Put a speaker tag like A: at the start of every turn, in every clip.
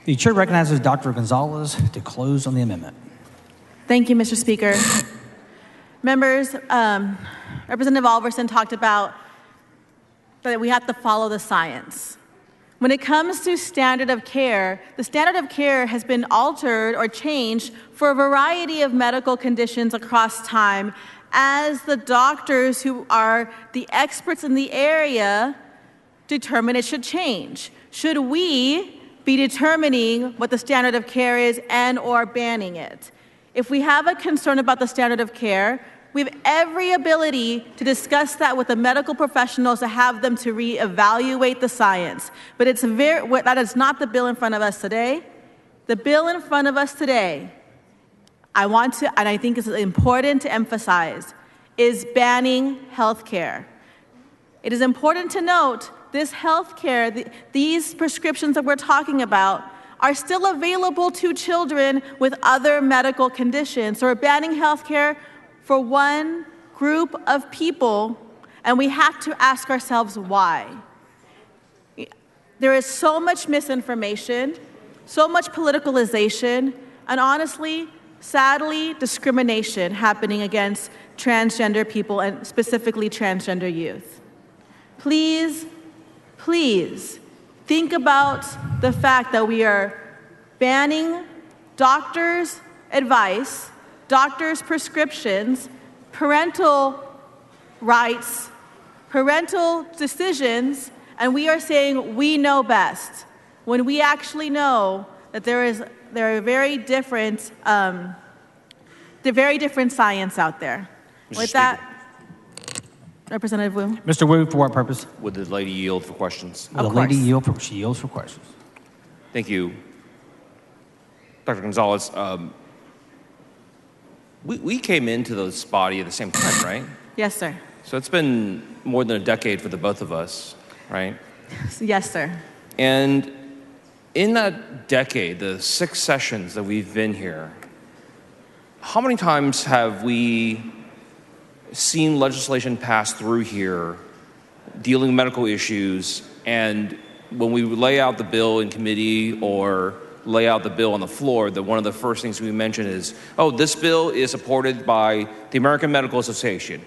A: The chair recognizes Dr. Gonzalez to close on the amendment.
B: Thank you, Mr. Speaker. Members, Representative Alverson talked about that we have to follow the science. When it comes to standard of care, the standard of care has been altered or changed for a variety of medical conditions across time as the doctors who are the experts in the area determine it should change. Should we be determining what the standard of care is and or banning it? If we have a concern about the standard of care, we have every ability to discuss that with the medical professionals to have them to reevaluate the science. But that is not the bill in front of us today. The bill in front of us today, I think it's important to emphasize, is banning health care. It is important to note this health care, these prescriptions that we're talking about, are still available to children with other medical conditions. So we're banning health care for one group of people, and we have to ask ourselves why. There is so much misinformation, so much politicalization, and honestly, sadly, discrimination happening against transgender people and specifically transgender youth. Please, please think about the fact that we are banning doctors' advice, doctors' prescriptions, parental rights, parental decisions, and we are saying we know best when we actually know that there are very different science out there. With that, Representative Wu.
A: Mr. Wu, for what purpose?
C: Would the lady yield for questions?
A: Will the lady yield for questions?
C: Thank you. Dr. Gonzalez, we came into this body at the same time, right?
B: Yes, sir.
C: So it's been more than a decade for the both of us, right?
B: Yes, sir.
C: And in that decade, the 6 sessions that we've been here, how many times have we seen legislation pass through here dealing with medical issues, and when we lay out the bill in committee or lay out the bill on the floor, that one of the first things we mention is, oh, this bill is supported by the American Medical Association.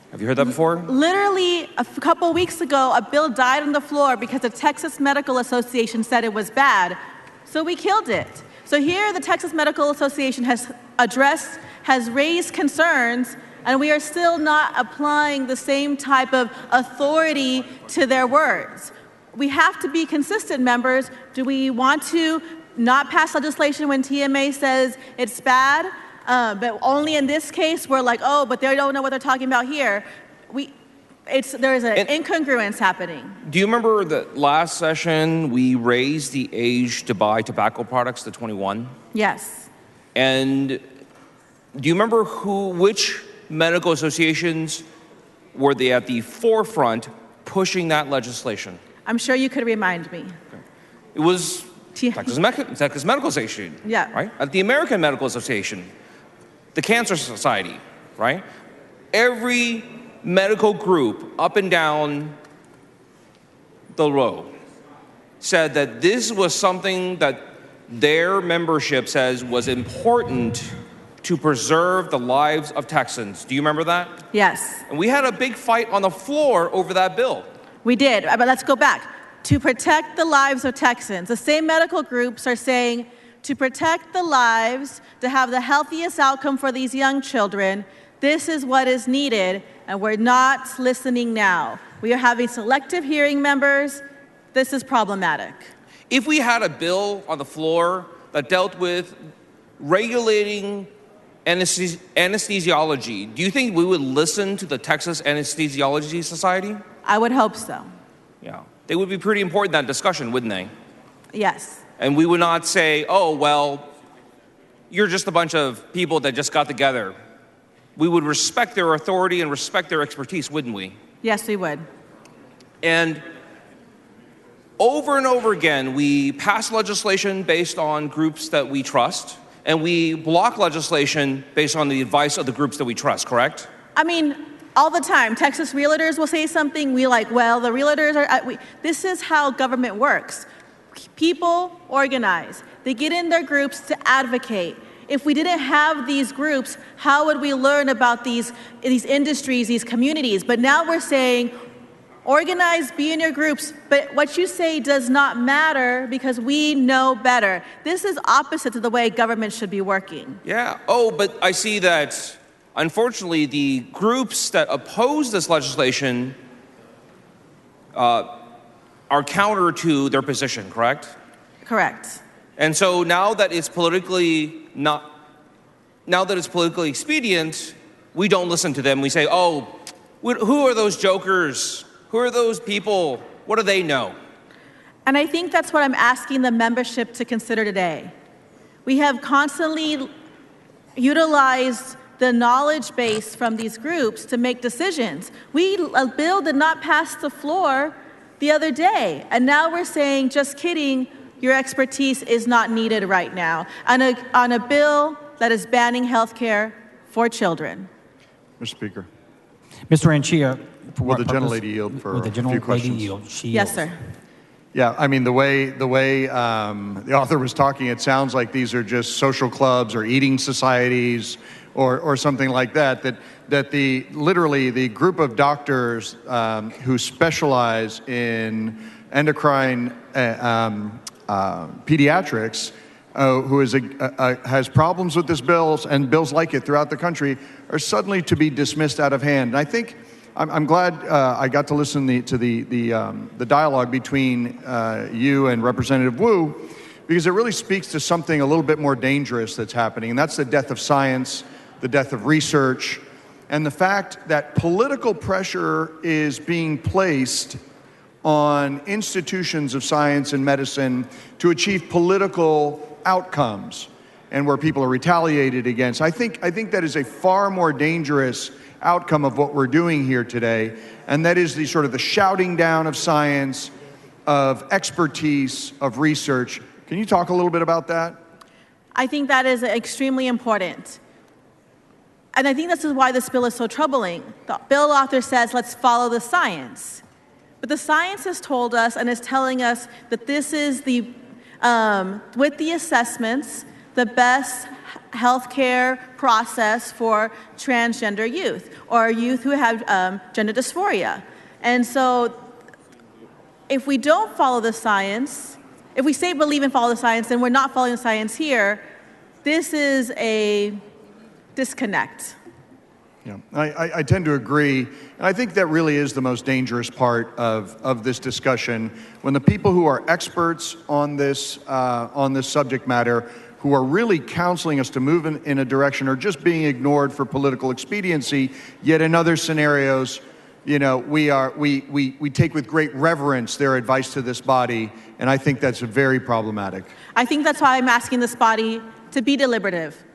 C: Have you heard that before?
B: Literally, a couple weeks ago, a bill died on the floor because the Texas Medical Association said it was bad, so we killed it. So here, the Texas Medical Association has raised concerns, and we are still not applying the same type of authority to their words. We have to be consistent, members. Do we want to not pass legislation when TMA says it's bad? But only in this case, we're like, oh, but they don't know what they're talking about here. There is an incongruence happening.
C: Do you remember that last session we raised the age to buy tobacco products to 21?
B: Yes.
C: And do you remember which medical associations were they at the forefront pushing that legislation?
B: I'm sure you could remind me.
C: Okay. It was Texas Medical Association,
B: yeah,
C: right? At the American Medical Association, the Cancer Society, right? Every medical group up and down the row said that this was something that their membership says was important to preserve the lives of Texans. Do you remember that?
B: Yes.
C: And we had a big fight on the floor over that bill.
B: We did, but let's go back. To protect the lives of Texans, the same medical groups are saying to protect the lives, to have the healthiest outcome for these young children, this is what is needed, and we're not listening now. We are having selective hearing, members. This is problematic.
C: If we had a bill on the floor that dealt with regulating anesthesiology, do you think we would listen to the Texas Anesthesiology Society?
B: I would hope so.
C: Yeah. They would be pretty important in that discussion, wouldn't they?
B: Yes.
C: And we would not say, oh, well, you're just a bunch of people that just got together. We would respect their authority and respect their expertise, wouldn't we?
B: Yes, we would.
C: And over and over again, we pass legislation based on groups that we trust, and we block legislation based on the advice of the groups that we trust, correct?
B: I mean, all the time, Texas realtors will say something, we like, well, the realtors are, this is how government works. People organize. They get in their groups to advocate. If we didn't have these groups, how would we learn about these industries, these communities? But now we're saying, organize, be in your groups, but what you say does not matter because we know better. This is opposite to the way government should be working.
C: Yeah. Oh, but I see that, unfortunately, the groups that oppose this legislation are counter to their position, correct?
B: Correct.
C: And so now that it's politically expedient, we don't listen to them. We say, oh, who are those jokers? Who are those people? What do they know?
B: And I think that's what I'm asking the membership to consider today. We have constantly utilized the knowledge base from these groups to make decisions. A bill did not pass the floor the other day, and now we're saying, just kidding, your expertise is not needed right now on a bill that is banning health care for children.
D: Mr. Speaker.
A: Mr. Anchia, for
D: Will
A: what
D: the
A: purpose?
D: gentlelady yield for
A: Will the
D: a few
A: gentlelady
D: questions?
A: yield? She
B: Yes,
A: yields.
B: sir.
D: Yeah, I mean, the way the author was talking, it sounds like these are just social clubs or eating societies or something like that. That literally the group of doctors who specialize in endocrine pediatrics, who has problems with this bill and bills like it throughout the country, are suddenly to be dismissed out of hand. And I think I'm glad I got to listen to the dialogue between you and Representative Wu, because it really speaks to something a little bit more dangerous that's happening, and that's the death of science, the death of research, and the fact that political pressure is being placed on institutions of science and medicine to achieve political outcomes, and where people are retaliated against. I think that is a far more dangerous outcome of what we're doing here today, and that is the sort of the shouting down of science, of expertise, of research. Can you talk a little bit about that?
B: I think that is extremely important. And I think this is why this bill is so troubling. The bill author says, let's follow the science. But the science has told us and is telling us that this is with the assessments, the best healthcare process for transgender youth or youth who have gender dysphoria. And so if we don't follow the science, if we say believe and follow the science, then we're not following the science here. This is a disconnect.
D: Yeah, I tend to agree, and I think that really is the most dangerous part of this discussion, when the people who are experts on this subject matter, who are really counseling us to move in a direction, are just being ignored for political expediency. Yet in other scenarios, you know, we take with great reverence their advice to this body, and I think that's very problematic.
B: I think that's why I'm asking this body to be deliberative.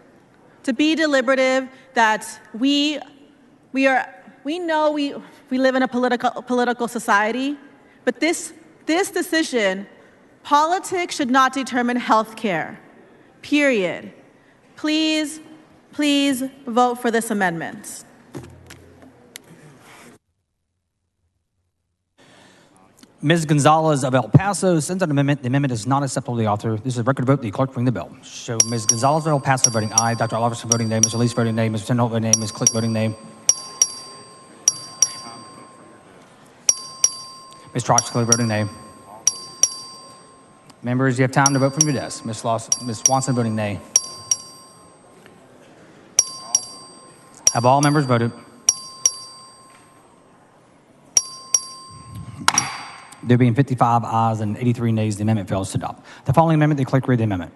B: To be deliberative, that we know we live in a political society, but this decision, politics should not determine health care, period. Please vote for this amendment.
A: Ms. Gonzalez of El Paso sends an amendment. The amendment is not acceptable to the author. This is a record vote. The clerk bring the bill. Show Ms. Gonzalez of El Paso voting aye. Dr. Oliverson voting nay. Mr. Lease voting nay. Mr. Tindall voting nay. Ms. Click voting nay. Ms. Troxcliffe voting nay. Members, you have time to vote from your desk. Ms. Swanson voting nay. Have all members voted? There being 55 ayes and 83 nays, the amendment fails to adopt. The following amendment, the clerk read the amendment.